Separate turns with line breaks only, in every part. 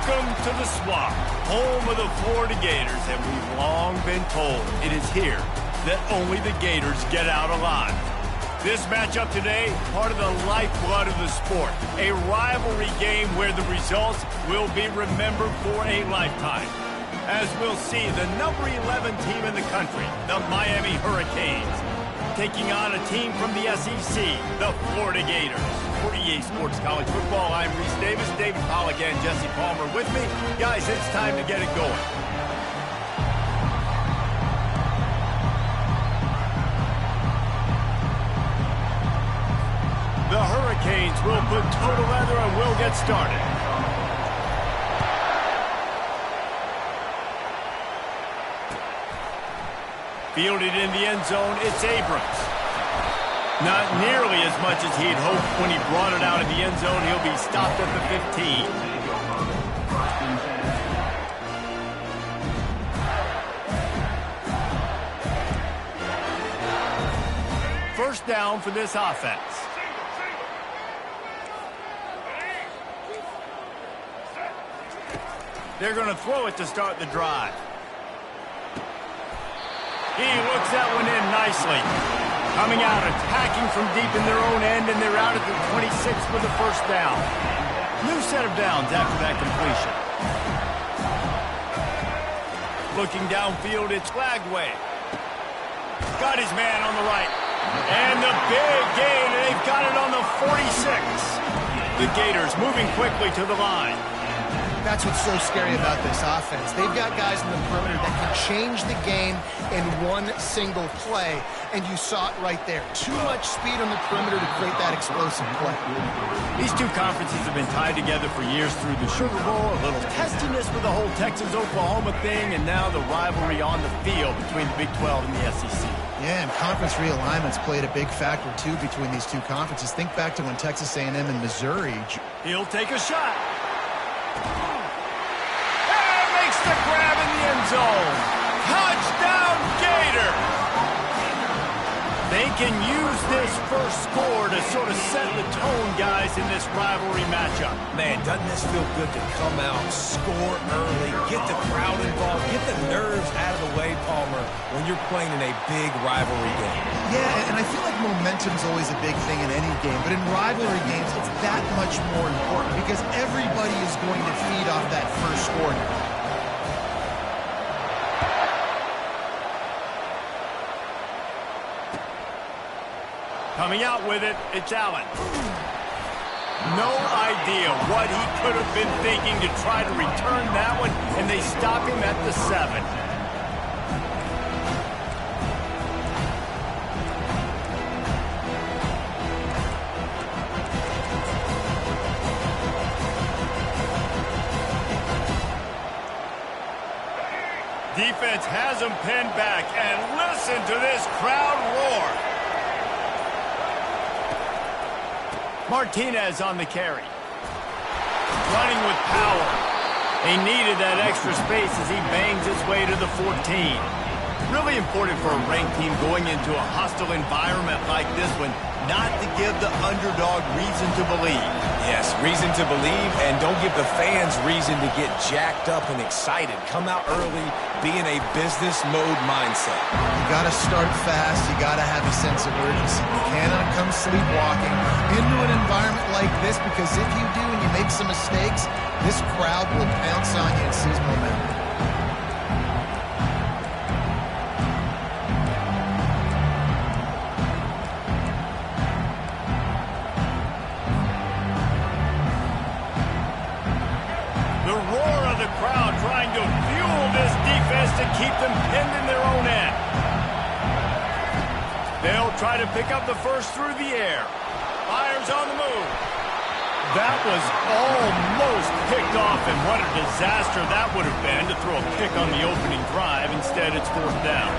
Welcome to the Swamp, home of the Florida Gators, and we've long been told it is here that only the Gators get out alive. This matchup today, part of the lifeblood of the sport, a rivalry game where the results will be remembered for a lifetime. As we'll see, the number 11 team in the country, the Miami Hurricanes, taking on a team from the SEC, the Florida Gators. For EA Sports College Football, I'm Reese Davis, David Pollack, and Jesse Palmer with me. Guys, it's time to get it going. The Hurricanes will put toe to leather and will get started. Fielded in the end zone, it's Abrams. Not nearly as much as he'd hoped when he brought it out of the end zone. He'll be stopped at the 15. First down for this offense. They're going to throw it to start the drive. He looks that one in nicely. Coming out, attacking from deep in their own end, and they're out at the 26 for the first down. New set of downs after that completion. Looking downfield, it's Lagway. Got his man on the right. And the big gain, and they've got it on the 46. The Gators moving quickly to the line.
That's what's so scary about this offense. They've got guys in the perimeter that can change the game in one single play, and you saw it right there. Too much speed on the perimeter to create that explosive play.
These two conferences have been tied together for years through the Sugar Bowl, a little testiness with the whole Texas-Oklahoma thing, and now the rivalry on the field between the Big 12 and the SEC.
Yeah, and conference realignments played a big factor, too, between these two conferences. Think back to when Texas A&M and Missouri...
He'll take a shot. The grab in the end zone. Touchdown, Gator! They can use this first score to sort of set the tone, guys, in this rivalry matchup.
Man, doesn't this feel good to come out, score early, get the crowd involved, get the nerves out of the way, Palmer, when you're playing in a big rivalry game.
Yeah, and I feel like momentum's always a big thing in any game, but in rivalry games, it's that much more important because everybody is going to feed off that first score.
Coming out with it, it's Allen. No idea what he could have been thinking to try to return that one, and they stop him at the 7. Defense has him pinned back, and listen to this crowd roar. Martinez on the carry. Running with power. He needed that extra space as he bangs his way to the 14. Really important for a ranked team going into a hostile environment like this one, not to give the underdog reason to believe.
Yes, reason to believe, and don't give the fans reason to get jacked up and excited. Come out early, be in a business mode mindset.
You got to start fast. You got to have a sense of urgency. You cannot come sleepwalking into an environment like this, because if you do and you make some mistakes, this crowd will pounce on you and seize momentum.
To keep them pinned in their own end. They'll try to pick up the first through the air. Fires on the move. That was almost picked off, and what a disaster that would have been to throw a pick on the opening drive. Instead, it's fourth down.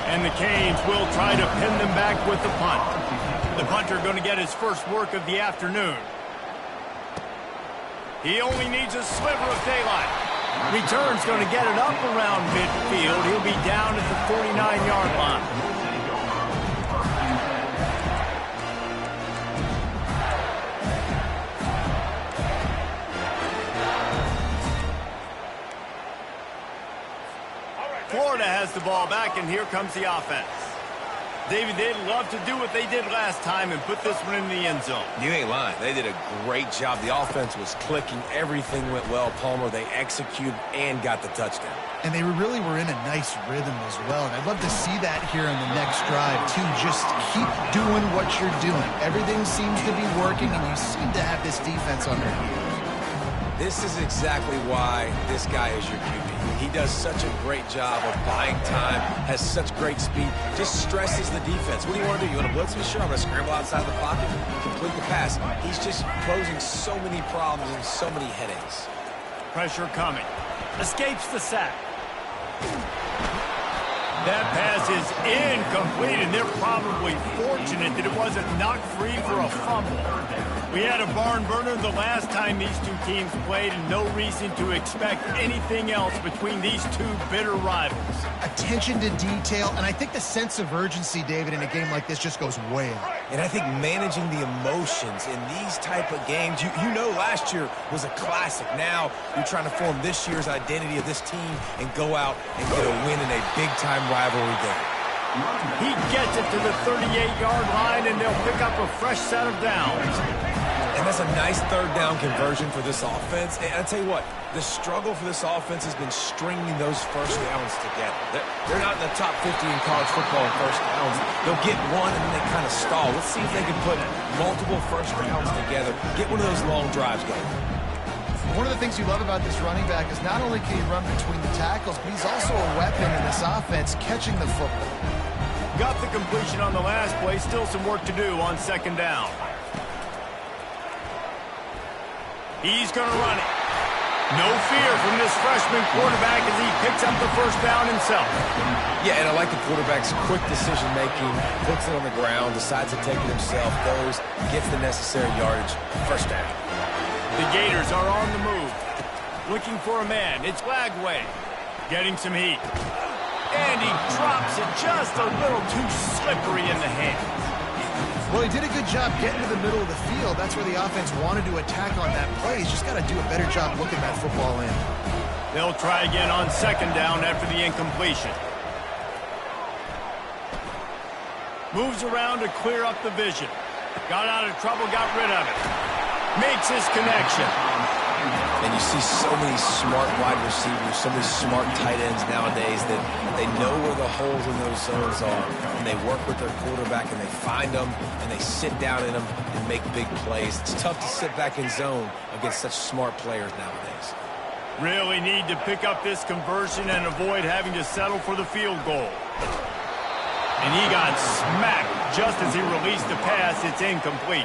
And the Canes will try to pin them back with the punt. The punter going to get his first work of the afternoon. He only needs a sliver of daylight. Return's going to get it up around midfield. He'll be down at the 49-yard line. ball back, and here comes the offense. David, they'd love to do what they did last time and put this one in the end zone.
You ain't lying. They did a great job. The offense was clicking. Everything went well, Palmer. They executed and got the touchdown.
And they really were in a nice rhythm as well. And I'd love to see that here on the next drive, too. Just keep doing what you're doing. Everything seems to be working, and you seem to have this defense on their heels.
This is exactly why this guy is your QB. He does such a great job of buying time, has such great speed, just stresses the defense. What do you want to do? You want to blitz me? Sure, I'm going to scramble outside the pocket, complete the pass. He's just closing so many problems and so many headaches.
Pressure coming. Escapes the sack. That pass is incomplete, and they're probably fortunate that it wasn't knocked free for a fumble. We had a barn burner the last time these two teams played, and no reason to expect anything else between these two bitter rivals.
Attention to detail, and I think the sense of urgency, David, in a game like this just goes way up.
And I think managing the emotions in these type of games, you know last year was a classic. Now you're trying to form this year's identity of this team and go out and get a win in a big-time rivalry game.
He gets it to the 38-yard line, and they'll pick up a fresh set of downs.
And that's a nice third down conversion for this offense. And I'll tell you what, the struggle for this offense has been stringing those first downs together. They're not in the top 50 in college football in first downs. They'll get one, and then they kind of stall. Let's see if they can put multiple first downs together, get one of those long drives going.
One of the things you love about this running back is not only can he run between the tackles, but he's also a weapon in this offense, catching the football.
Got the completion on the last play. Still some work to do on second down. He's going to run it. No fear from this freshman quarterback as he picks up the first down himself.
Yeah, and I like the quarterback's quick decision-making, puts it on the ground, decides to take it himself, goes, gets the necessary yardage, first down.
The Gators are on the move. Looking for a man. It's Lagway. Getting some heat. And he drops it just a little too slippery in the hands.
Well, he did a good job getting to the middle of the field. That's where the offense wanted to attack on that play. He's just got to do a better job looking that football in.
They'll try again on second down after the incompletion. Moves around to clear up the vision. Got out of trouble, got rid of it. Makes his connection.
And you see so many smart wide receivers, so many smart tight ends nowadays that they know where the holes in those zones are, and they work with their quarterback, and they find them, and they sit down in them and make big plays. It's tough to sit back in zone against such smart players nowadays.
Really need to pick up this conversion and avoid having to settle for the field goal. And he got smacked just as he released the pass. It's incomplete.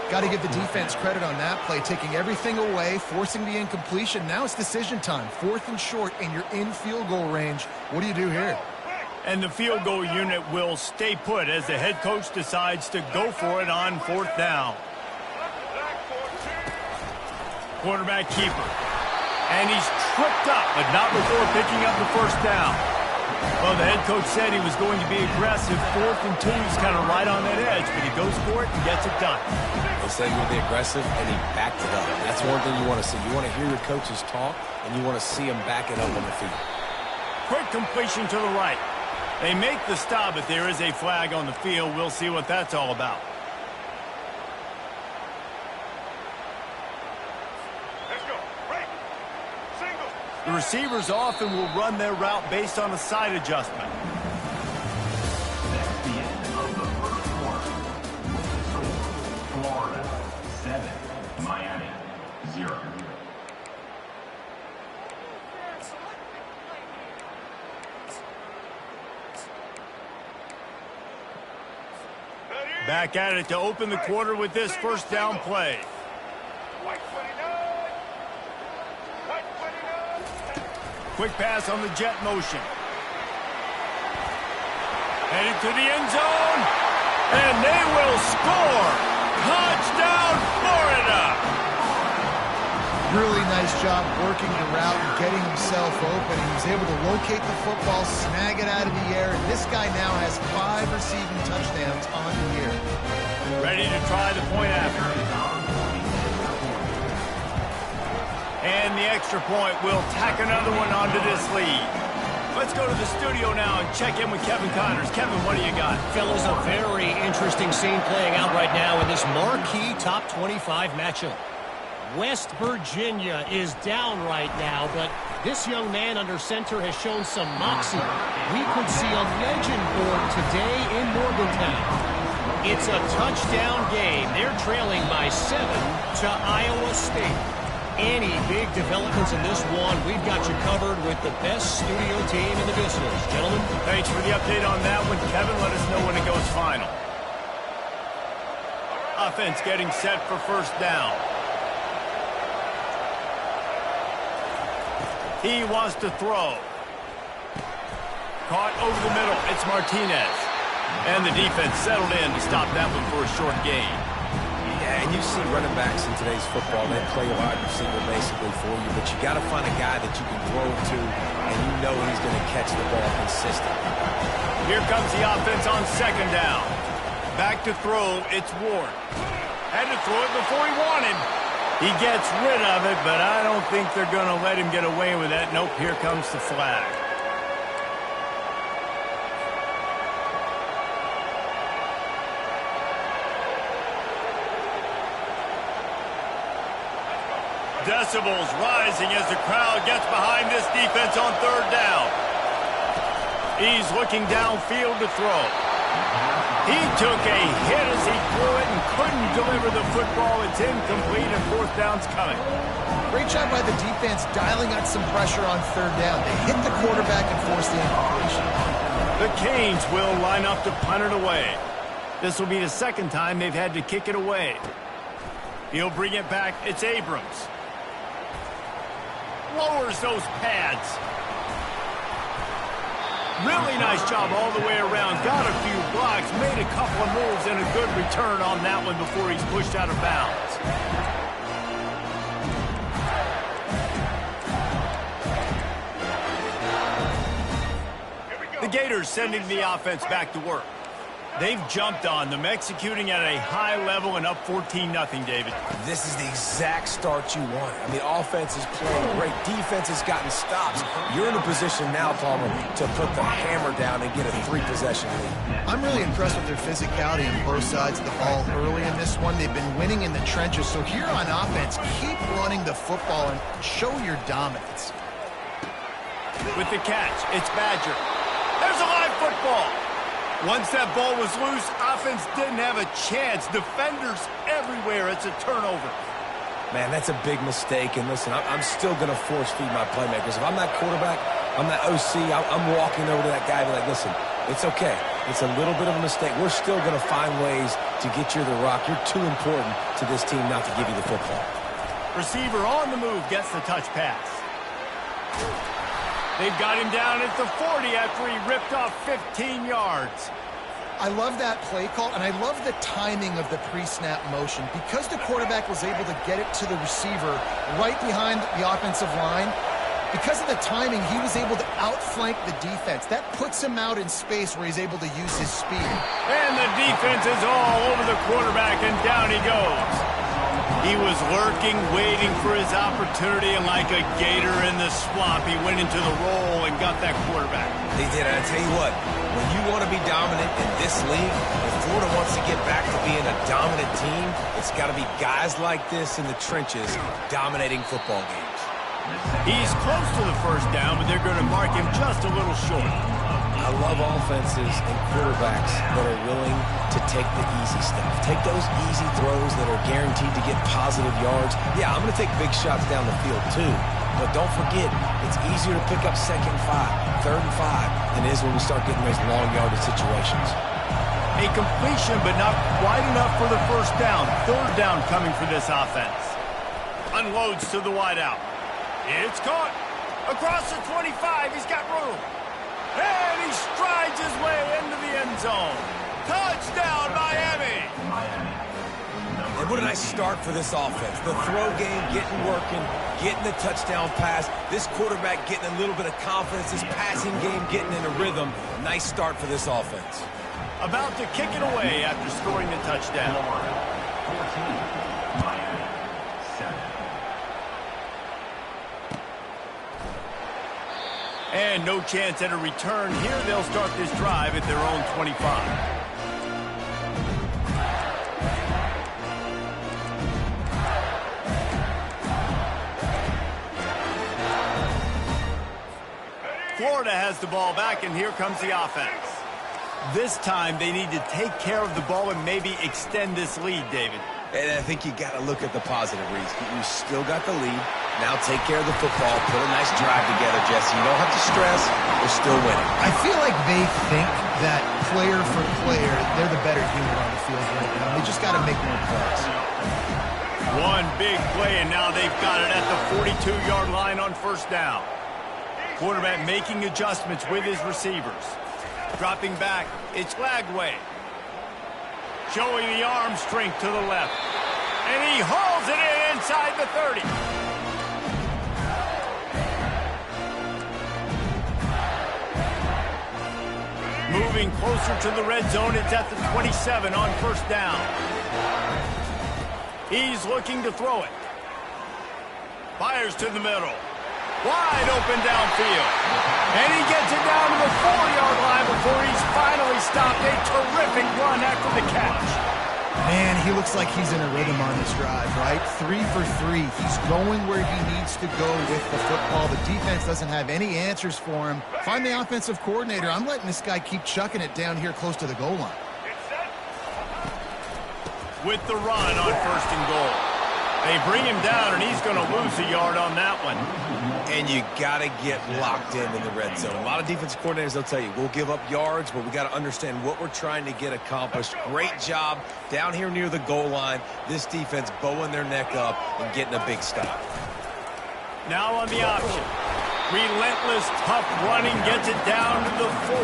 Got to give the defense credit on that play, taking everything away, forcing the incompletion. Now it's decision time. 4th and short, and you're in field goal range. What do you do here?
And the field goal unit will stay put as the head coach decides to go for it on 4th down. Quarterback keeper. And he's tripped up, but not before picking up the first down. Well, the head coach said he was going to be aggressive. 4th and 2 is kind of right on that edge, but he goes for it and gets it done.
They said he would be aggressive, and he backed it up. That's one thing you want to see. You want to hear your coaches talk, and you want to see them back it up on the field.
Quick completion to the right. They make the stop, but there is a flag on the field. We'll see what that's all about. The receivers often will run their route based on a side adjustment.
That's the end of the first quarter. Florida 7, Miami 0.
Back at it to open the quarter with this first down play. Quick pass on the jet motion. Headed to the end zone. And they will score. Touchdown, Florida.
Really nice job working the route and getting himself open. He was able to locate the football, snag it out of the air, and this guy now has 5 receiving touchdowns on the year.
Ready to try the point after. And the extra point will tack another one onto this lead. Let's go to the studio now and check in with Kevin Connors. Kevin, what do you got?
Fellas, a very interesting scene playing out right now in this marquee top 25 matchup. West Virginia is down right now, but this young man under center has shown some moxie. We could see a legend born today in Morgantown. It's a touchdown game. They're trailing by 7 to Iowa State. Any big developments in this one, we've got you covered with the best studio team in the business. Gentlemen,
thanks for the update on that one. Kevin, let us know when it goes final. Offense getting set for first down. He wants to throw. Caught over the middle. It's Martinez. And the defense settled in to stop that one for a short gain.
Yeah, and you see running backs in today's football, they play a wide receiver basically for you, but you got to find a guy that you can throw to, and you know he's going to catch the ball consistently.
Here comes the offense on second down. Back to throw, it's Ward. Had to throw it before he wanted. He gets rid of it, but I don't think they're going to let him get away with that. Nope, here comes the flag. Decibels rising as the crowd gets behind this defense on third down. He's looking downfield to throw. He took a hit as he threw it and couldn't deliver the football. It's incomplete and fourth down's coming.
Great job by the defense dialing out some pressure on third down. They hit the quarterback and forced the incompletion.
The Canes will line up to punt it away. This will be the second time they've had to kick it away. He'll bring it back. It's Abrams. Lowers those pads. Really nice job all the way around. Got a few blocks, made a couple of moves, and a good return on that one before he's pushed out of bounds. The Gators sending the offense back to work. They've jumped on them, executing at a high level and up 14-0, David.
This is the exact start you want. I mean, offense is playing great. Defense has gotten stops. You're in a position now, Palmer, to put the hammer down and get a 3-possession lead.
I'm really impressed with their physicality on both sides of the ball early in this one. They've been winning in the trenches. So here on offense, keep running the football and show your dominance.
With the catch, it's Badger. There's a live football. Once that ball was loose, offense didn't have a chance. Defenders everywhere. It's a turnover.
Man, that's a big mistake. And listen, I'm still going to force feed my playmakers. If I'm that quarterback, I'm that OC, I'm walking over to that guy and be like, listen, it's okay. It's a little bit of a mistake. We're still going to find ways to get you the rock. You're too important to this team not to give you the football.
Receiver on the move gets the touch pass. They've got him down at the 40 after he ripped off 15 yards.
I love that play call, and I love the timing of the pre-snap motion. Because the quarterback was able to get it to the receiver right behind the offensive line, because of the timing, he was able to outflank the defense. That puts him out in space where he's able to use his speed.
And the defense is all over the quarterback, and down he goes. He was lurking, waiting for his opportunity, and like a gator in the swamp, he went into the roll and got that quarterback.
They did. I tell you what, when you want to be dominant in this league, if Florida wants to get back to being a dominant team, it's got to be guys like this in the trenches dominating football games.
He's close to the first down, but they're going to mark him just a little short.
I love offenses and quarterbacks that are willing to take the easy stuff. Take those easy throws that are guaranteed to get positive yards. Yeah, I'm going to take big shots down the field too. But don't forget, it's easier to pick up 2nd and 5, 3rd and 5 than it is when we start getting those long yardage situations.
A completion, but not quite enough for the first down. 3rd down coming for this offense. Unloads to the wideout. It's caught. Across the 25, he's got room. And he strides his way into the end zone. Touchdown, Miami!
And what a nice start for this offense. The throw game getting working, getting the touchdown pass. This quarterback getting a little bit of confidence. This passing game getting in a rhythm. Nice start for this offense.
About to kick it away after scoring the touchdown.
14, Miami, 7.
And no chance at a return here. They'll start this drive at their own 25. Florida has the ball back, and here comes the offense. This time, they need to take care of the ball and maybe extend this lead, David.
And I think you got to look at the positive, Reese. You still got the lead. Now take care of the football. Put a nice drive together, Jesse. You don't have to stress. They're still winning.
I feel like they think that player for player, they're the better unit on the field right now. They just got to make more plays.
One big play, and now they've got it at the 42-yard line on first down. Quarterback making adjustments with his receivers. Dropping back, it's Lagway. Showing the arm strength to the left. And he hauls it in inside the 30. Moving closer to the red zone, it's at the 27 on first down. He's looking to throw it. Fires to the middle. Wide open downfield. And he gets it down to the 4-yard line before he's finally stopped. A terrific run after the catch.
Man, he looks like he's in a rhythm on this drive, right? 3 for 3. He's going where he needs to go with the football. The defense doesn't have any answers for him. Find the offensive coordinator. I'm letting this guy keep chucking it down here close to the goal line.
With the run on first and goal. They bring him down, and he's going to lose a yard on that one.
And you got to get locked in the red zone. A lot of defensive coordinators, they'll tell you, we'll give up yards, but we got to understand what we're trying to get accomplished. Great job down here near the goal line. This defense bowing their neck up and getting a big stop.
Now on the option. Relentless, tough running, gets it down to the 4.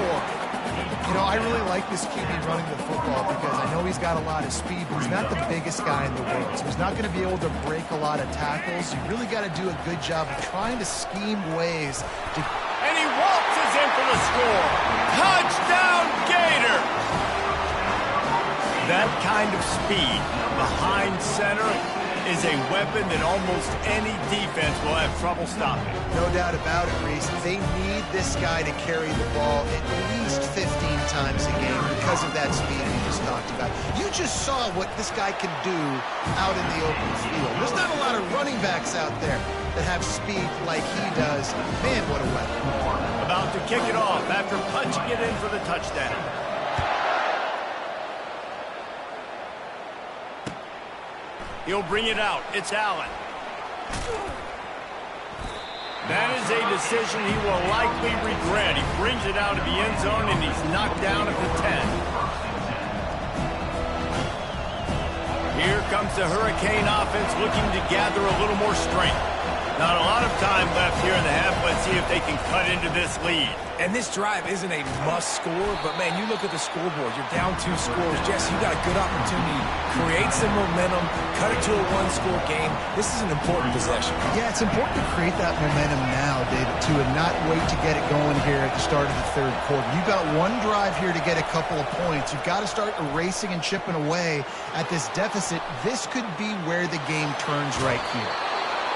You know, I really like this QB running the football because I know he's got a lot of speed, but he's not the biggest guy in the world. So he's not going to be able to break a lot of tackles. You really got to do a good job of trying to scheme ways to...
And he waltzes in for the score. Touchdown, Gator! That kind of speed behind center is a weapon that almost any defense will have trouble stopping.
No doubt about it, Reese. They need this guy to carry the ball at least 15 times a game because of that speed we just talked about. You just saw what this guy can do out in the open field. There's not a lot of running backs out there that have speed like he does. Man, what a weapon.
About to kick it off after punching it in for the touchdown. He'll bring it out. It's Allen. That is a decision he will likely regret. He brings it out of the end zone, and he's knocked down at the 10. Here comes the Hurricane offense looking to gather a little more strength. Not a lot of time left here in the half. Let's see if they can cut into this lead.
And this drive isn't a must score, but, man, you look at the scoreboard. You're down 2 scores. Jesse, you got a good opportunity. Create some momentum. Cut it to a 1-score game. This is an important possession.
Yeah, it's important to create that momentum now, David, too, and not wait to get it going here at the start of the third quarter. You've got one drive here to get a couple of points. You've got to start erasing and chipping away at this deficit. This could be where the game turns right here.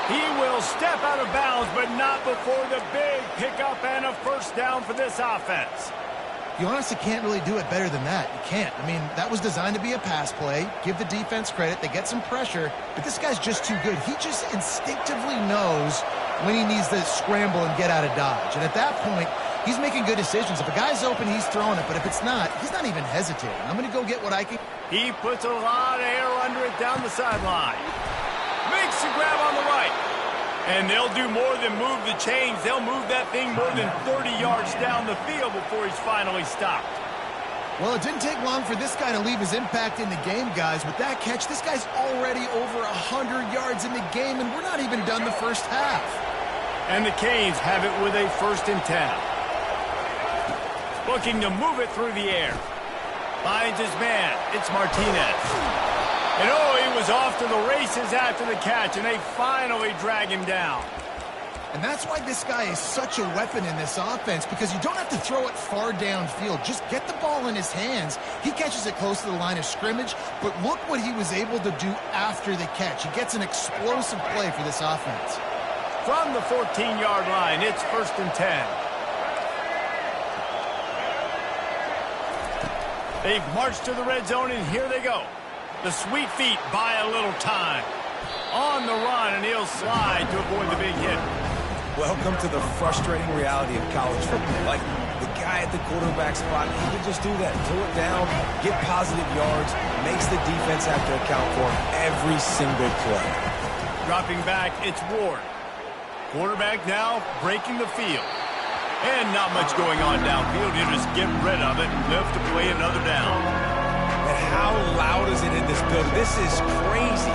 He will step out of bounds, but not before the big pickup and a first down for this offense.
You honestly can't really do it better than that. You can't. I mean, that was designed to be a pass play. Give the defense credit. They get some pressure, but this guy's just too good. He just instinctively knows when he needs to scramble and get out of dodge. And at that point, he's making good decisions. If a guy's open, he's throwing it, but if it's not, he's not even hesitating. I'm going to go get what I can.
He puts a lot of air under it down the sideline. Makes the grab on the right. And they'll do more than move the chains. They'll move that thing more than 30 yards down the field before he's finally stopped.
Well, it didn't take long for this guy to leave his impact in the game, guys. With that catch, this guy's already over 100 yards in the game, and we're not even done the first half.
And the Canes have it with a 1st and 10. Looking to move it through the air. Finds his man. It's Martinez. And he was off to the races after the catch, and they finally drag him down.
And that's why this guy is such a weapon in this offense, because you don't have to throw it far downfield. Just get the ball in his hands. He catches it close to the line of scrimmage, but look what he was able to do after the catch. He gets an explosive play for this offense.
From the 14-yard line, it's 1st and 10. They've marched to the red zone, and here they go. The sweet feet buy a little time. On the run, and he'll slide to avoid the big hit.
Welcome to the frustrating reality of college football. Like, the guy at the quarterback spot, he can just do that. Pull it down, get positive yards, makes the defense have to account for every single play.
Dropping back, it's Ward. Quarterback now breaking the field. And not much going on downfield. You just get rid of it and live to play another down.
And how loud is it in this building? This is crazy.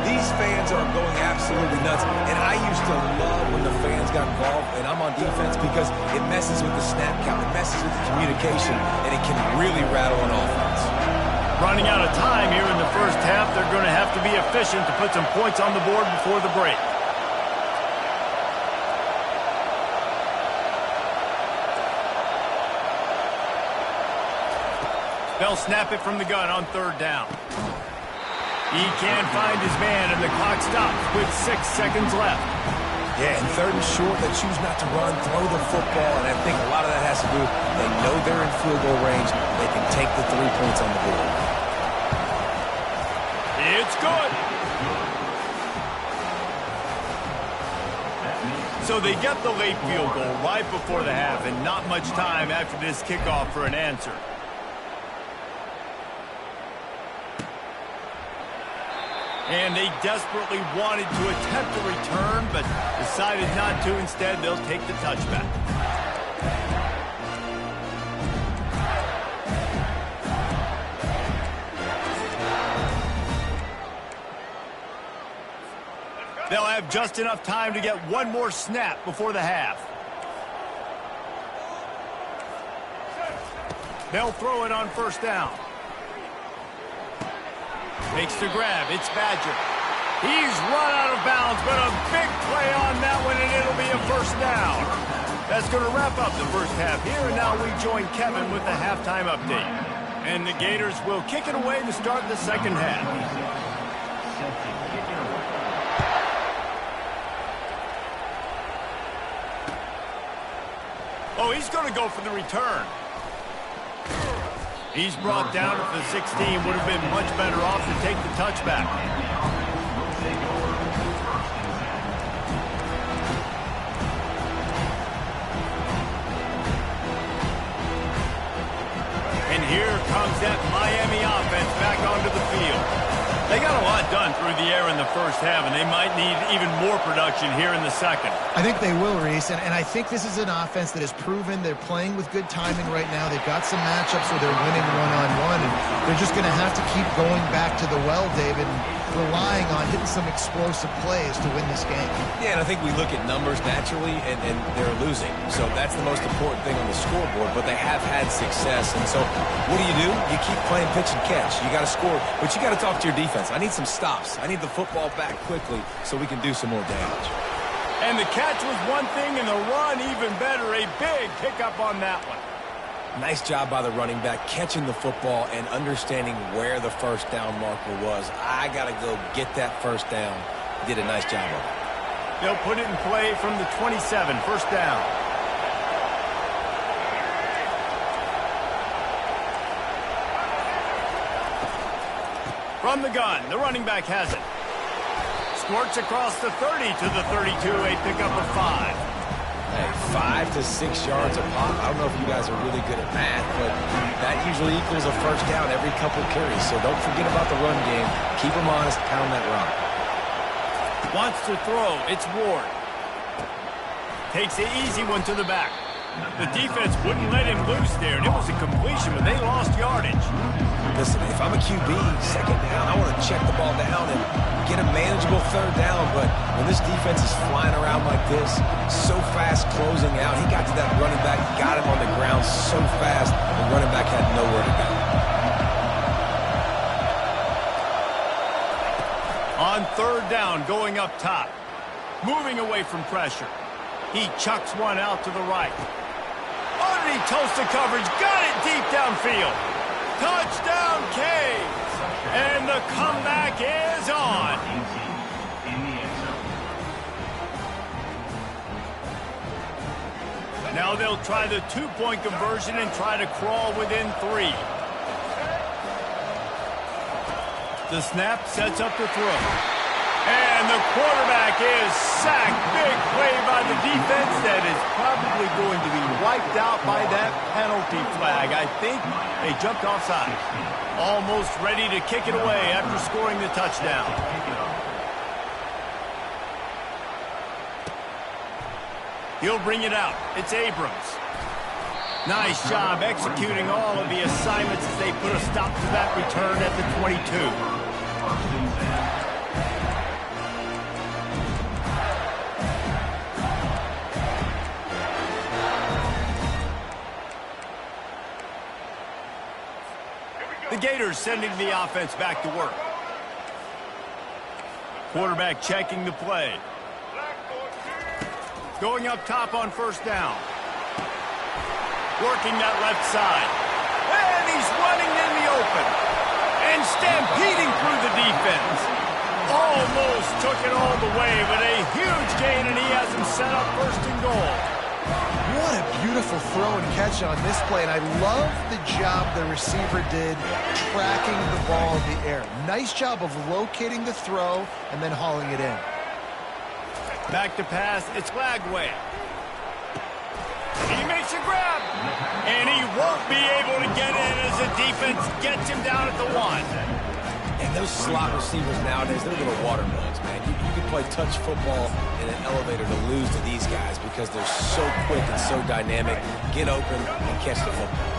These fans are going absolutely nuts. And I used to love when the fans got involved, and I'm on defense, because it messes with the snap count. It messes with the communication, and it can really rattle an offense.
Running out of time here in the first half. They're going to have to be efficient to put some points on the board before the break. They'll snap it from the gun on third down. He can't find his man, and the clock stops with 6 seconds left.
Yeah, and third and short, they choose not to run, throw the football, and I think a lot of that has to do, they know they're in field goal range. They can take the 3 points on the board.
It's good. So they get the late field goal right before the half, and not much time after this kickoff for an answer. And they desperately wanted to attempt a return, but decided not to. Instead, they'll take the touchback. They'll have just enough time to get one more snap before the half. They'll throw it on first down. Makes the grab. It's Badger. He's run out of bounds, but a big play on that one, and it'll be a first down. That's going to wrap up the first half here, and now we join Kevin with the halftime update. And the Gators will kick it away to start the second half. Oh, he's going to go for the return. He's brought down at the 16. Would have been much better off to take the touchback. And here comes that Miami offense back onto the field. They got a lot done through the air in the first half, and they might need even more production here in the second.
I think they will, Reese, and I think this is an offense that has proven they're playing with good timing right now. They've got some matchups where they're winning one-on-one, and they're just going to have to keep going back to the well, David, and relying on hitting some explosive plays to win this game.
Yeah, and I think we look at numbers naturally, and they're losing. So that's the most important thing on the scoreboard, but they have had success. And so what do? You keep playing pitch and catch. You got to score, but you got to talk to your defense. I need some stops. I need the football back quickly so we can do some more damage.
And the catch was one thing, and the run even better. A big pickup on that one.
Nice job by the running back, catching the football and understanding where the first down marker was. I got to go get that first down. Did a nice job of it.
They'll put it in play from the 27, first down. From the gun, the running back has it. Squirts across the 30 to the 32, a pickup of 5.
Hey, 5 to 6 yards a pop. I don't know if you guys are really good at math, but that usually equals a first down every couple carries. So don't forget about the run game. Keep them honest, pound that rock.
Wants to throw, it's Ward. Takes the easy one to the back. The defense wouldn't let him loose there, and it was a completion, but they lost yardage.
Listen, if I'm a QB, second down, I want to check the ball down and get a manageable third down. But when this defense is flying around like this, so fast closing out, he got to that running back, got him on the ground so fast, the running back had nowhere to go.
On third down, going up top. Moving away from pressure. He chucks one out to the right. Underneath toasted coverage, got it deep downfield. Touchdown, Canes! And the comeback is on. Now they'll try the two-point conversion and try to crawl within 3. The snap sets up the throw. And the quarterback is sacked. Big play by the defense that is probably going to be wiped out by that penalty flag. I think they jumped offside. Almost ready to kick it away after scoring the touchdown. He'll bring it out. It's Abrams. Nice job executing all of the assignments as they put a stop to that return at the 22. The Gators sending the offense back to work. Quarterback checking the play. Going up top on first down. Working that left side. And he's running in the open. And stampeding through the defense. Almost took it all the way, but a huge gain, and he has him set up first and goal.
What a beautiful throw and catch on this play, and I love the job the receiver did tracking the ball in the air. Nice job of locating the throw and then hauling it in.
Back to pass, it's Lagway. He makes a grab, and he won't be able to get in as the defense gets him down at the 1.
And those slot receivers nowadays, they're little watermelons, man. You can play touch football in an elevator to lose to these guys because they're so quick and so dynamic. Get open and catch the football.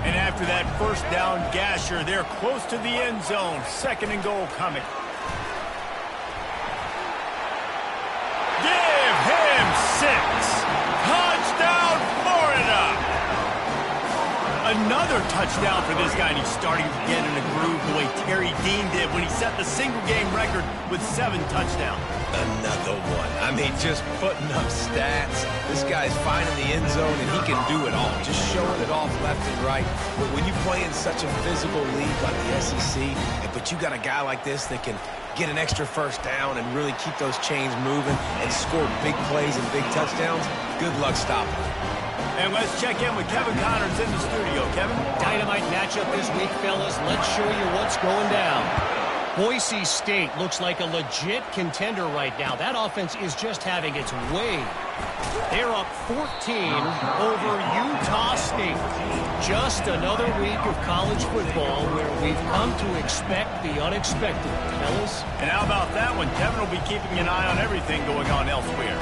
And after that first down gasher, they're close to the end zone. Second and goal coming. Give him 6. Touchdown, Florida! Another touchdown for this guy, and he's starting to get in a groove the way Terry Dean did when he set the single-game record with 7 touchdowns.
Another one. I mean, just putting up stats. This guy's finding the end zone, and he can do it all. Just showing it off left and right. But when you play in such a physical league like the SEC, but you got a guy like this that can get an extra first down and really keep those chains moving and score big plays and big touchdowns, good luck stopping him.
And let's check in with Kevin Connors in the studio. Kevin?
Dynamite matchup this week, fellas. Let's show you what's going down. Boise State looks like a legit contender right now. That offense is just having its way. They're up 14 over Utah State. Just another week of college football where we've come to expect the unexpected, fellas.
And how about that one? Kevin will be keeping an eye on everything going on elsewhere.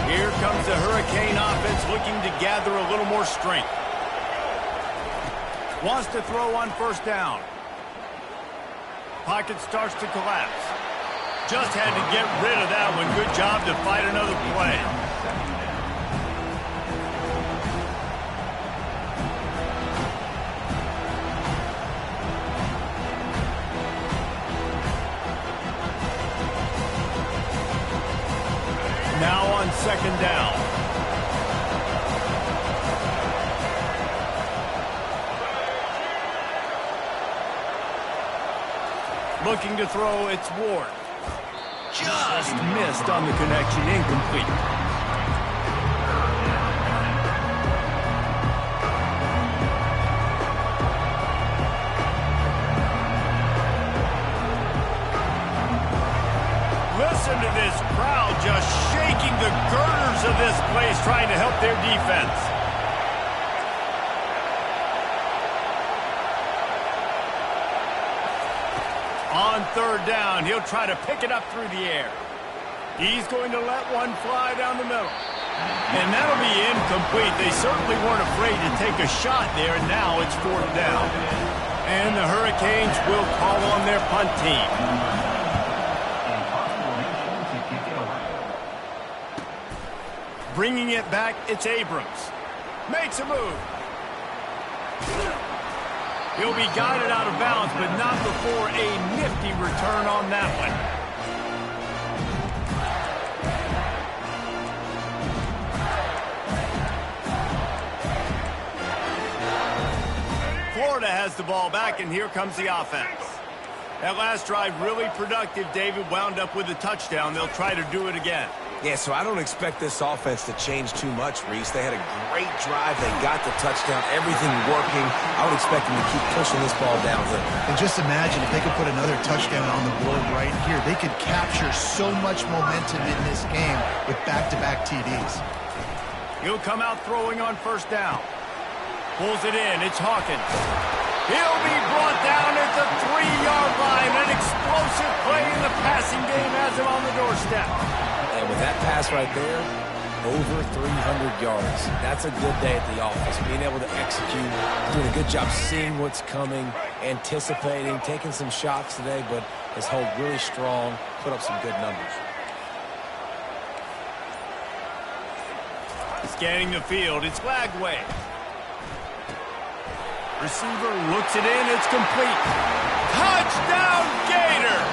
Here comes the Hurricane offense looking to gather a little more strength. Wants to throw on first down. Pocket starts to collapse. Just had to get rid of that one. Good job to fight another play. Now on second down. Looking to throw, it's Ward. Just missed on the connection, incomplete. Listen to this crowd just shaking the girders of this place, trying to help their defense. On third down, he'll try to pick it up through the air. He's going to let one fly down the middle. And that'll be incomplete. They certainly weren't afraid to take a shot there, and now it's fourth down. And the Hurricanes will call on their punt team. Bringing it back, it's Abrams. Makes a move. He'll be guided out of bounds, but not before a nifty return on that one. Florida has the ball back, and here comes the offense. That last drive really productive. David wound up with a touchdown. They'll try to do it again.
Yeah, so I don't expect this offense to change too much, Reese. They had a great drive. They got the touchdown, everything working. I would expect them to keep pushing this ball downhill.
And just imagine if they could put another touchdown on the board right here. They could capture so much momentum in this game with back-to-back TDs.
He'll come out throwing on first down. Pulls it in. It's Hawkins. He'll be brought down at the 3-yard line. An explosive play in the passing game has him on the doorstep.
And with that pass right there, over 300 yards. That's a good day at the office. Being able to execute, doing a good job seeing what's coming, anticipating, taking some shots today, but has held really strong, put up some good numbers.
Scanning the field, it's Lagway. Receiver looks it in, it's complete. Touchdown Gator!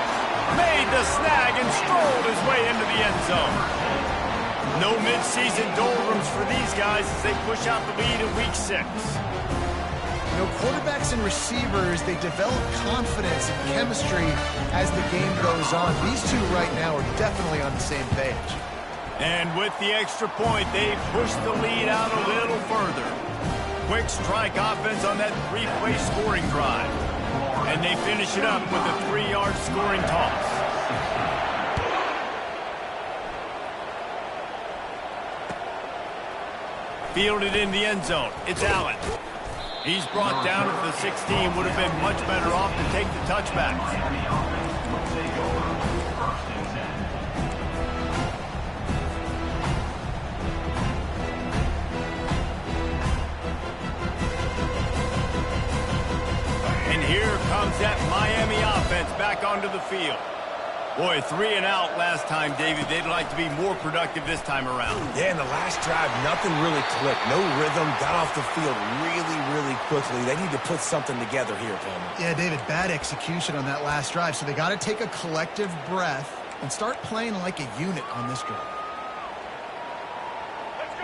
Made the snag and strolled his way into the end zone. No midseason doldrums for these guys as they push out the lead in week 6.
You know, quarterbacks and receivers, they develop confidence and chemistry as the game goes on. These two right now are definitely on the same page.
And with the extra point, they push the lead out a little further. Quick strike offense on that 3-play scoring drive. And they finish it up with a 3-yard scoring toss. Fielded in the end zone. It's Allen. He's brought down at the 16. Would have been much better off to take the touchback. Here comes that Miami offense back onto the field. Boy, 3 and out last time, David. They'd like to be more productive this time around.
Yeah, in the last drive, nothing really clicked. No rhythm, got off the field really, really quickly. They need to put something together here, Palmer.
Yeah, David, bad execution on that last drive. So they got to take a collective breath and start playing like a unit on this drive.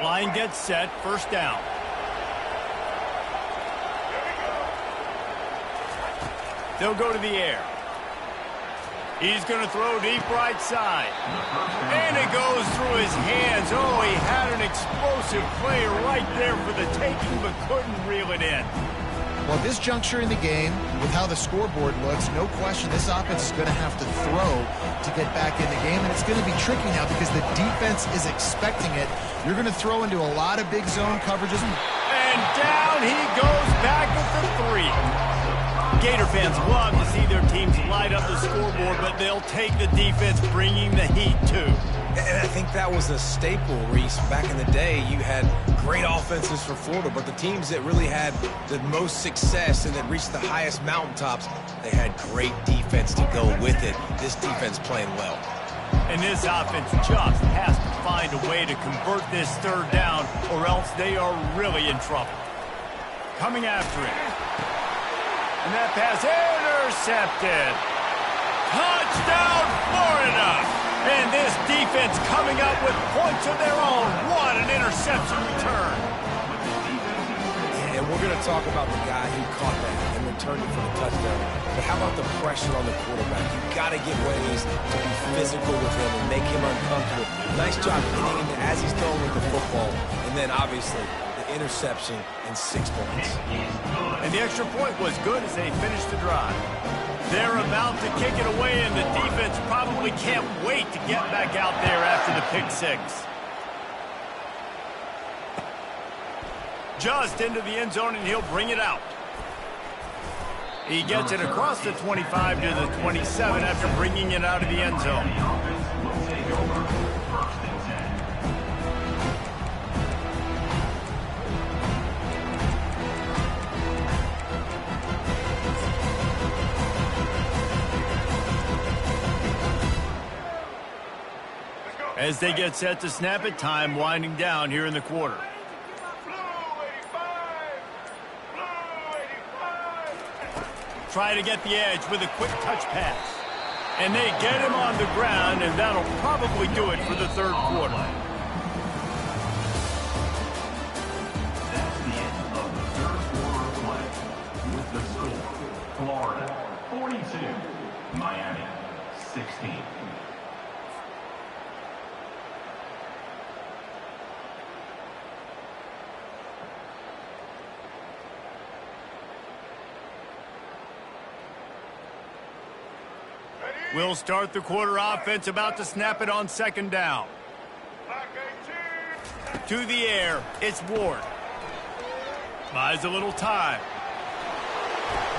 Line gets set, first down. They'll go to the air. He's going to throw deep right side. And it goes through his hands. Oh, he had an explosive play right there for the taking, but couldn't reel it in.
Well, this juncture in the game, with how the scoreboard looks, no question this offense is going to have to throw to get back in the game. And it's going to be tricky now because the defense is expecting it. You're going to throw into a lot of big zone coverages.
And down he goes back at the 3. Gator fans love to see their teams light up the scoreboard, but they'll take the defense bringing the heat, too.
And I think that was a staple, Reese. Back in the day, you had great offenses for Florida, but the teams that really had the most success and that reached the highest mountaintops, they had great defense to go with it. This defense playing well.
And this offense just has to find a way to convert this third down, or else they are really in trouble. Coming after it. And that pass intercepted. Touchdown, Florida! And this defense coming up with points of their own. What an interception return.
And we're going to talk about the guy who caught that and returned it for the touchdown. But how about the pressure on the quarterback? You've got to get ways to be physical with him and make him uncomfortable. Nice job hitting him as he's throwing with the football. And then, obviously, interception and 6 points.
And the extra point was good as they finished the drive. They're about to kick it away, and the defense probably can't wait to get back out there after the pick 6. Just into the end zone, and he'll bring it out. He gets it across the 25 to the 27 after bringing it out of the end zone. As they get set to snap it, time winding down here in the quarter. Try to get the edge with a quick touch pass. And they get him on the ground, and that'll probably do it for the third quarter.
That's the end of the third quarter of play. With the score, Florida 42, Miami 16.
We'll start the quarter offense, about to snap it on second down. To the air, it's Ward. Buys a little time.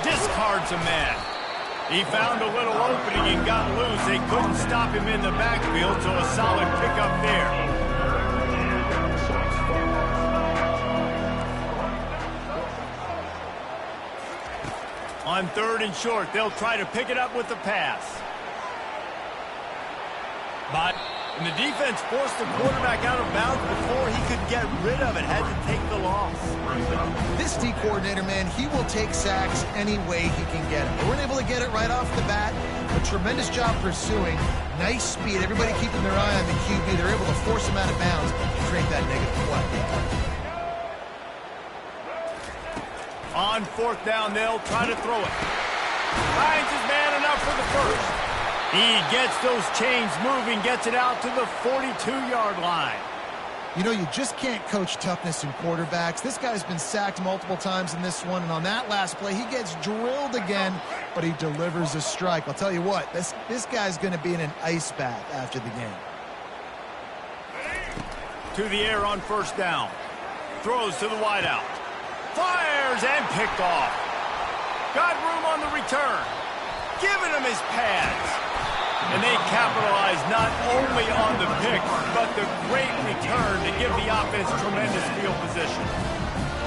Discards a man. He found a little opening and got loose. They couldn't stop him in the backfield, so a solid pickup there. On 3rd and short, they'll try to pick it up with the pass. And the defense forced the quarterback out of bounds before he could get rid of it. Had to take the loss.
This D coordinator, man, he will take sacks any way he can get it. They weren't able to get it right off the bat. A tremendous job pursuing. Nice speed. Everybody keeping their eye on the QB. They're able to force him out of bounds and create that negative play.
On 4th down, they'll try to throw it. Finds his man enough for the first. He gets those chains moving, gets it out to the 42-yard line.
You know, you just can't coach toughness in quarterbacks. This guy's been sacked multiple times in this one, and on that last play, he gets drilled again, but he delivers a strike. I'll tell you what, this guy's going to be in an ice bath after the game.
To the air on 1st down. Throws to the wideout. Fires and picked off. Got room on the return. Giving him his pads. And they capitalize not only on the pick, but the great return to give the offense tremendous field position.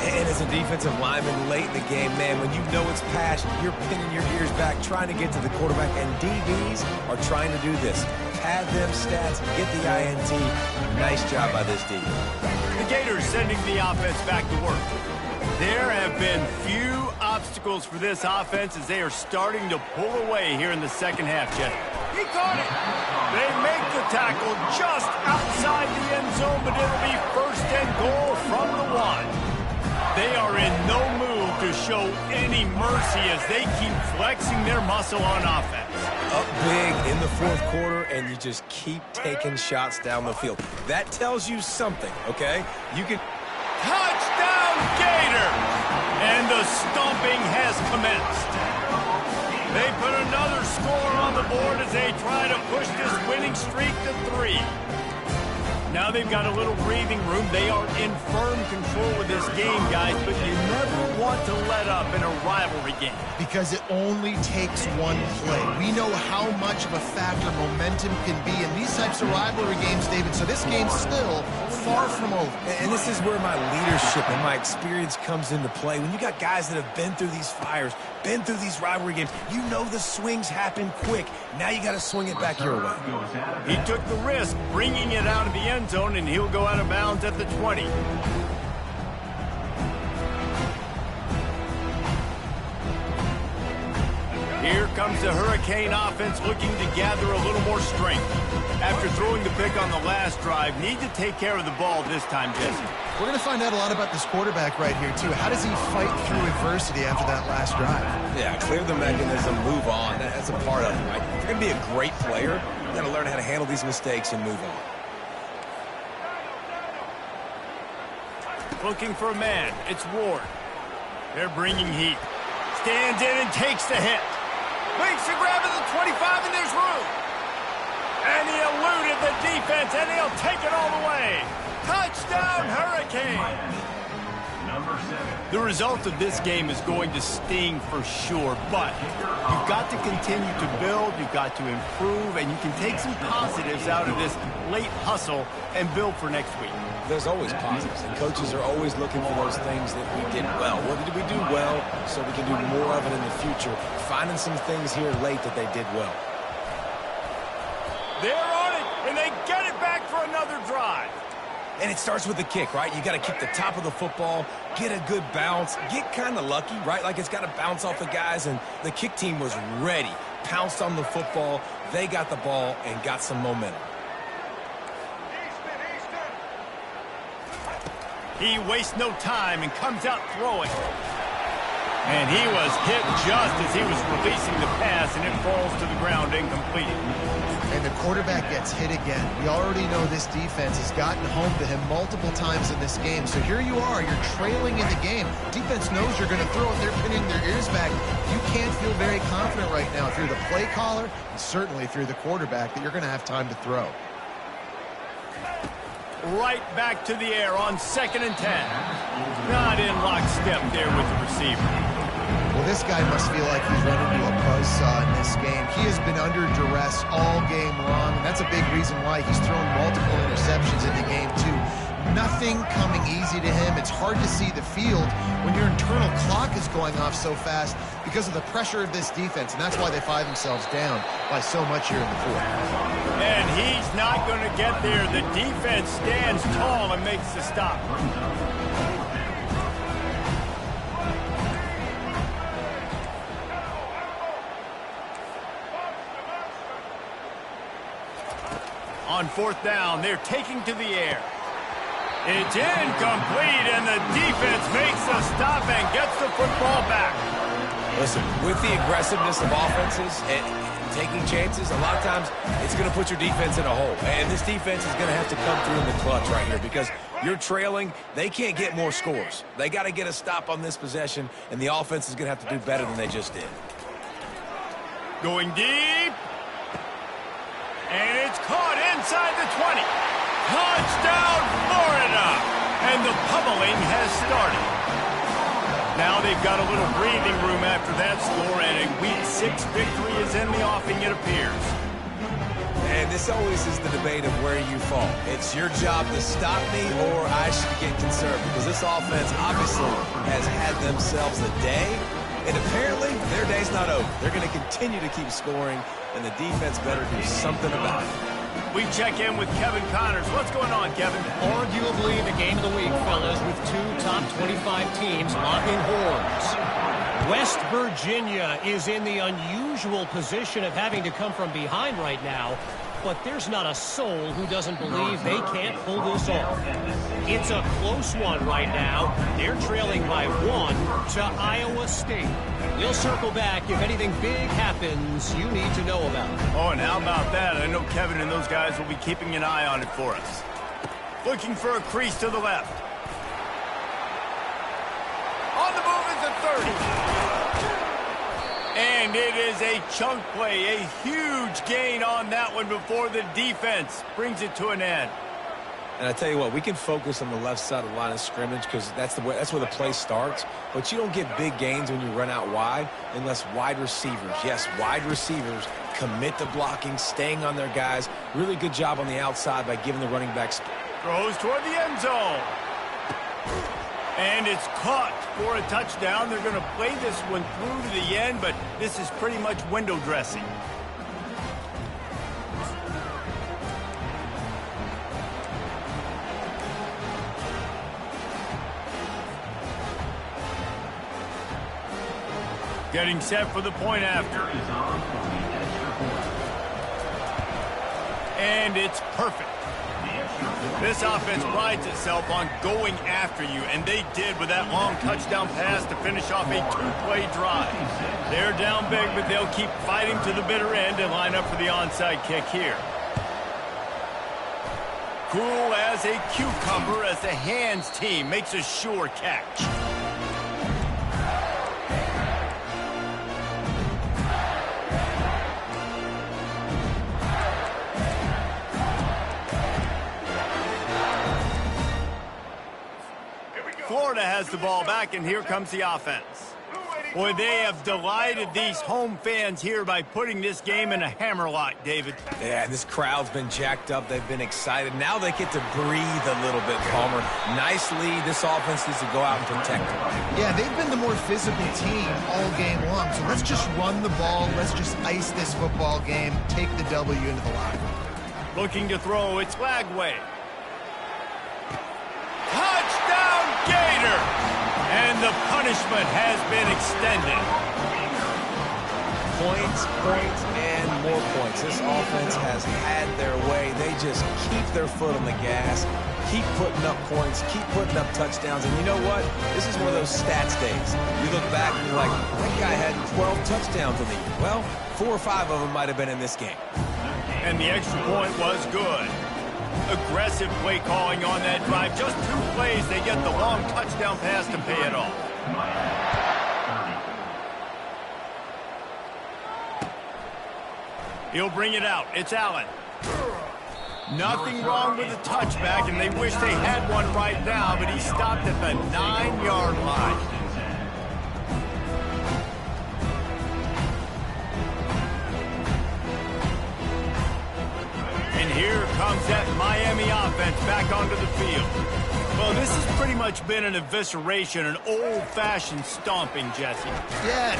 And as a defensive lineman late in the game, man, when you know it's passed, you're pinning your ears back, trying to get to the quarterback, and DBs are trying to do this. Pad them stats, get the INT. Nice job by this D.
The Gators sending the offense back to work. There have been few obstacles for this offense as they are starting to pull away here in the second half, Jeff. He caught it. They make the tackle just outside the end zone, but it'll be 1st and goal from the 1. They are in no mood to show any mercy as they keep flexing their muscle on offense.
Up big in the 4th quarter, and you just keep taking shots down the field. That tells you something, okay? You can...
Touchdown, Gator! And the stomping has commenced. They put another score on the board as they try to push this winning streak to 3. Now they've got a little breathing room. They are in firm control of this game, guys, but you never want to let up in a rivalry game.
Because it only takes one play. We know how much of a factor momentum can be in these types of rivalry games, David, so this game's still far from over.
And this is where my leadership and my experience comes into play. When you got guys that have been through these fires, been through these rivalry games, you know the swings happen quick. Now you got to swing it back your way.
He took the risk, bringing it out of the end zone, and he'll go out of bounds at the 20. Here comes the Hurricane offense looking to gather a little more strength. After throwing the pick on the last drive, need to take care of the ball this time, Jesse.
We're going to find out a lot about this quarterback right here, too. How does he fight through adversity after that last drive?
Yeah, clear the mechanism, move on. That's a part of it, right? If you're going to be a great player, you got to learn how to handle these mistakes and move on.
Looking for a man. It's Ward. They're bringing heat. Stands in and takes the hit. Makes the grab at the 25, and there's room. And he eluded the defense, and he'll take it all the way. Touchdown, Hurricane. The result of this game is going to sting for sure, but you've got to continue to build, you've got to improve, and you can take some positives out of this late hustle and build for next week.
There's always positives, and coaches are always looking for those things that we did well. What did we do well so we can do more of it in the future? Finding some things here late that they did well.
They're on it, and they get it back for another drive.
And it starts with the kick, right? You got to kick the top of the football, get a good bounce, get kind of lucky, right? Like it's got to bounce off the guys, and the kick team was ready, pounced on the football. They got the ball and got some momentum.
He wastes no time and comes out throwing. And he was hit just as he was releasing the pass, and it falls to the ground incomplete.
And the quarterback gets hit again. We already know this defense has gotten home to him multiple times in this game. So here you are, you're trailing in the game. Defense knows you're going to throw it. They're pinning their ears back. You can't feel very confident right now if you're the play caller, and certainly if you're the quarterback, that you're going to have time to throw.
Right back to the air on 2nd and 10. Not in lockstep there with the receiver.
Well, this guy must feel like he's run into a buzzsaw in this game. He has been under duress all game long, and that's a big reason why he's thrown multiple interceptions in the game, too. Nothing coming easy to him. It's hard to see the field when your internal clock is going off so fast because of the pressure of this defense, and that's why they find themselves down by so much here in the fourth.
And he's not going to get there. The defense stands tall and makes the stop. On 4th down, they're taking to the air. It's incomplete, and the defense makes the stop and gets the football back.
Listen, with the aggressiveness of offenses and taking chances, a lot of times it's going to put your defense in a hole. And this defense is going to have to come through in the clutch right here because you're trailing. They can't get more scores. They got to get a stop on this possession, and the offense is going to have to do better than they just did.
Going deep. And it's caught inside the 20. Touchdown, Florida! And the pummeling has started. Now they've got a little breathing room after that score, and a Week 6 victory is in the offing, it appears.
And this always is the debate of where you fall. It's your job to stop me, or I should get concerned, because this offense obviously has had themselves a day, and apparently their day's not over. They're going to continue to keep scoring, and the defense better do something about it.
We check in with Kevin Connors. What's going on, Kevin?
Arguably the game of the week, fellas, with 2 top 25 teams locking horns. West Virginia is in the unusual position of having to come from behind right now, but there's not a soul who doesn't believe they can't pull this off. It's a close one right now. They're trailing by 1 to Iowa State. We'll circle back if anything big happens you need to know about.
Oh, and how about that? I know Kevin and those guys will be keeping an eye on it for us. Looking for a crease to the left. On the move is the 30. And it is a chunk play, a huge gain on that one before the defense brings it to an end.
And I tell you what, we can focus on the left side of the line of scrimmage because that's where the play starts. But you don't get big gains when you run out wide unless wide receivers, yes, wide receivers, commit to blocking, staying on their guys. Really good job on the outside by giving the running backs.
Throws toward the end zone. And it's caught for a touchdown. They're going to play this one through to the end, but this is pretty much window dressing. Getting set for the point after. And it's perfect. This offense prides itself on going after you, and they did with that long touchdown pass to finish off a 2-play drive. They're down big, but they'll keep fighting to the bitter end and line up for the onside kick here. Cool as a cucumber as the hands team makes a sure catch. Florida has the ball back, and here comes the offense. Boy, they have delighted these home fans here by putting this game in a hammerlock, David.
Yeah, this crowd's been jacked up. They've been excited. Now they get to breathe a little bit, Palmer. Nice lead. This offense needs to go out and protect them.
Yeah, they've been the more physical team all game long. So let's just run the ball. Let's just ice this football game. Take the W into the locker room.
Looking to throw. It's Flagway. Touchdown, Gator! And the punishment has been extended.
Points, and more points. This offense has had their way. They just keep their foot on the gas. keep putting up points, keep putting up touchdowns. And you know what? This is one of those stats days. You look back and you're like, that guy had 12 touchdowns in the year. Well, 4 or 5 of them might have been in this game.
And the extra point was good. Aggressive play calling on that drive. Just 2 plays, they get the long touchdown pass to pay it off. He'll bring it out. It's Allen. Nothing wrong with the touchback, and they wish they had one right now, but he stopped at the 9-yard line. And here comes that Miami offense back onto the field. Well, this has pretty much been an evisceration, an old-fashioned stomping, Jesse.
Yeah.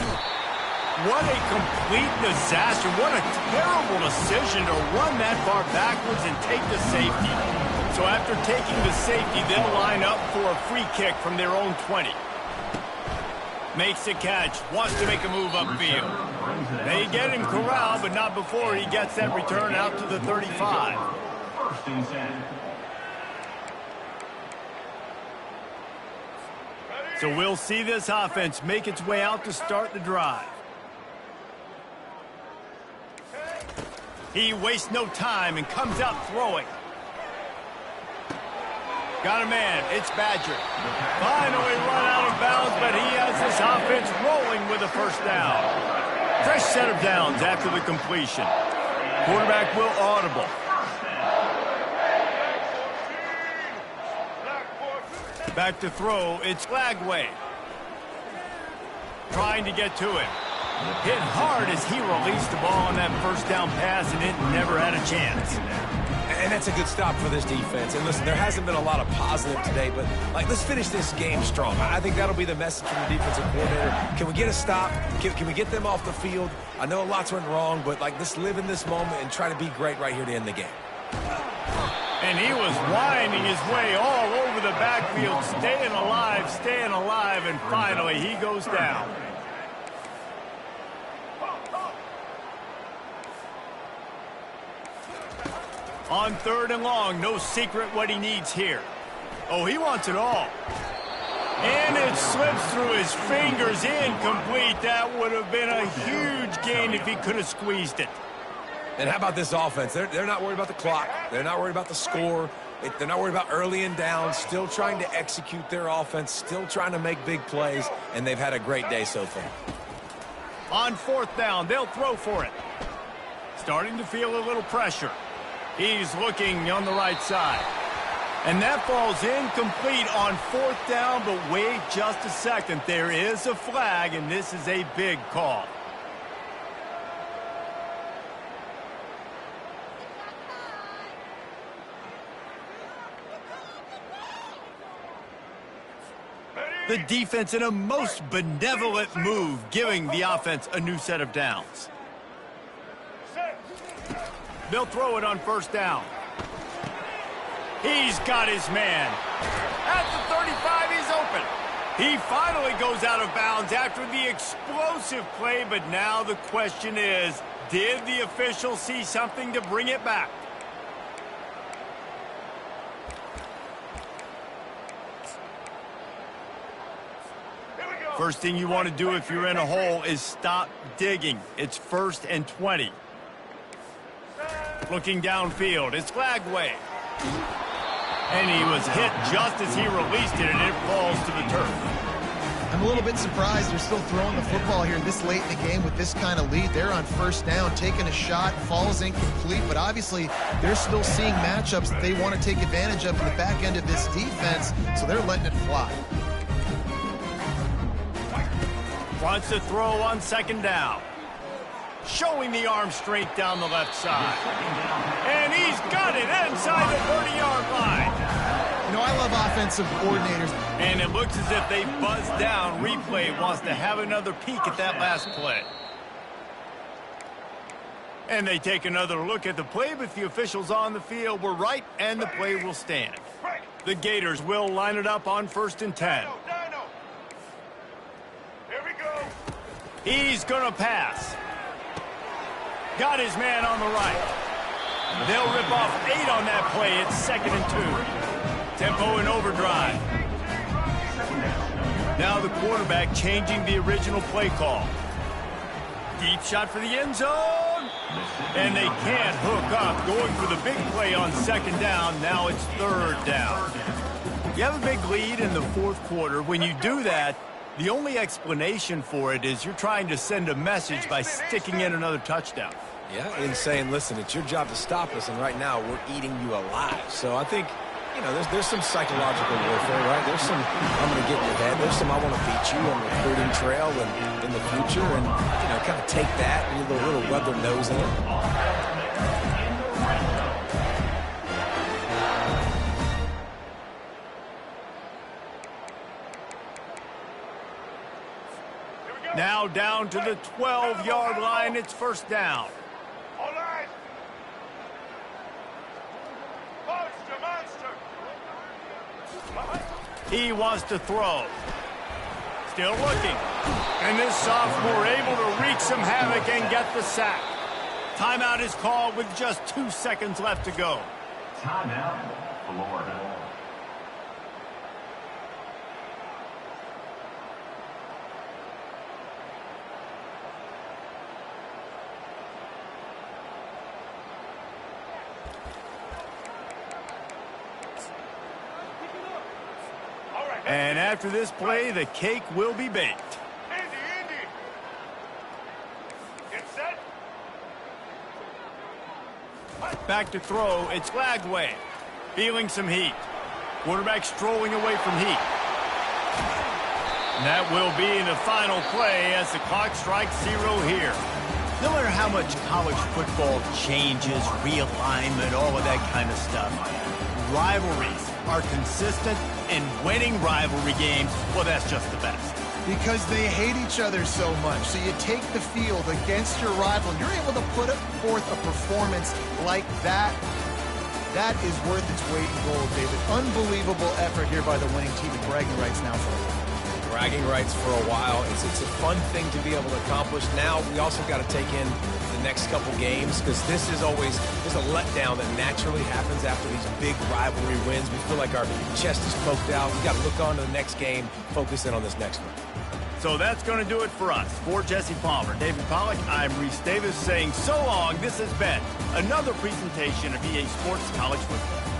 What a complete disaster. What a terrible decision to run that far backwards and take the safety. So after taking the safety, they'll line up for a free kick from their own 20. Makes the catch. Wants to make a move upfield. They get him corralled, but not before he gets that return out to the 35. So we'll see this offense make its way out to start the drive. He wastes no time and comes out throwing. Got a man. It's Badger. Finally run out of bounds, but he has this offense rolling with a first down. Fresh set of downs after the completion. Quarterback will audible. Back to throw. It's Lagway. Trying to get to it. Hit hard as he released the ball on that first down pass, and it never had a chance.
And that's a good stop for this defense. And listen, there hasn't been a lot of positive today, but let's finish this game strong. I think that'll be the message from the defensive coordinator. Can we get a stop? Can we get them off the field? I know lots went wrong, but let's live in this moment and try to be great right here to end the game.
And he was winding his way all over the backfield, staying alive, and finally he goes down. On 3rd and long, no secret what he needs here. Oh, he wants it all. And it slips through his fingers, incomplete. That would have been a huge gain if he could have squeezed it.
And how about this offense? They're not worried about the clock. They're not worried about the score. They're not worried about early and down. Still trying to execute their offense. Still trying to make big plays. And they've had a great day so far.
On 4th down, they'll throw for it. Starting to feel a little pressure. He's looking on the right side. And that ball's incomplete on 4th down, but wait just a second. There is a flag, and this is a big call. The defense in a most benevolent move, giving the offense a new set of downs. They'll throw it on 1st down. He's got his man. At the 35, he's open. He finally goes out of bounds after the explosive play, but now the question is, did the official see something to bring it back? First thing you want to do if you're in a hole is stop digging. It's 1st and 20. Looking downfield, it's Lagway. And he was hit just as he released it, and it falls to the turf.
I'm a little bit surprised they're still throwing the football here this late in the game with this kind of lead. They're on 1st down, taking a shot, falls incomplete, but obviously they're still seeing matchups that they want to take advantage of in the back end of this defense, so they're letting it fly.
Wants to throw on 2nd down. Showing the arm strength down the left side. And he's got it inside the 30-yard line.
You know, I love offensive coordinators.
And it looks as if they buzzed down. Replay wants to have another peek at that last play. And they take another look at the play, but the officials on the field were right, and the play will stand. The Gators will line it up on 1st and 10. He's going to pass. Got his man on the right. They'll rip off 8 on that play. It's 2nd and 2. Tempo in overdrive. Now the quarterback changing the original play call. Deep shot for the end zone. And they can't hook up. Going for the big play on second down. Now it's third down. You have a big lead in the fourth quarter. When you do that, the only explanation for it is you're trying to send a message by sticking in another touchdown.
Yeah, and saying, listen, it's your job to stop us, and right now we're eating you alive. So I think, you know, there's some psychological warfare, right? There's some, I'm going to get in your head. There's some, I want to beat you on the recruiting trail and in the future, and, you know, kind of take that and a little rub their nose in it.
Now down to the 12-yard line. It's first down.
All right. Monster.
He wants to throw. Still looking. And this sophomore able to wreak some havoc and get the sack. Timeout is called with just 2 seconds left to go.
Timeout, Florida.
And after this play, the cake will be baked.
Indy. Get set.
Back to throw. It's Lagway. Feeling some heat. Quarterback strolling away from heat. And that will be the final play as the clock strikes 0 here. No matter how much college football changes, realignment, all of that kind of stuff, rivalries are consistent, and winning rivalry games, well, that's just the best.
Because they hate each other so much. So you take the field against your rival, and you're able to put forth a performance like that. That is worth its weight in gold, David. Unbelievable effort here by the winning team, and bragging rights now for a while.
Bragging rights for a while. It's a fun thing to be able to accomplish. Now we also got to take in the next couple games, because this is always there's a letdown that naturally happens after these big rivalry wins. We feel like our chest is poked out. We got to look on to the next game, focus in on this next one.
So that's going to do it for us. For Jesse Palmer, David Pollack, I'm Reese Davis saying so long. This has been another presentation of EA Sports College Football.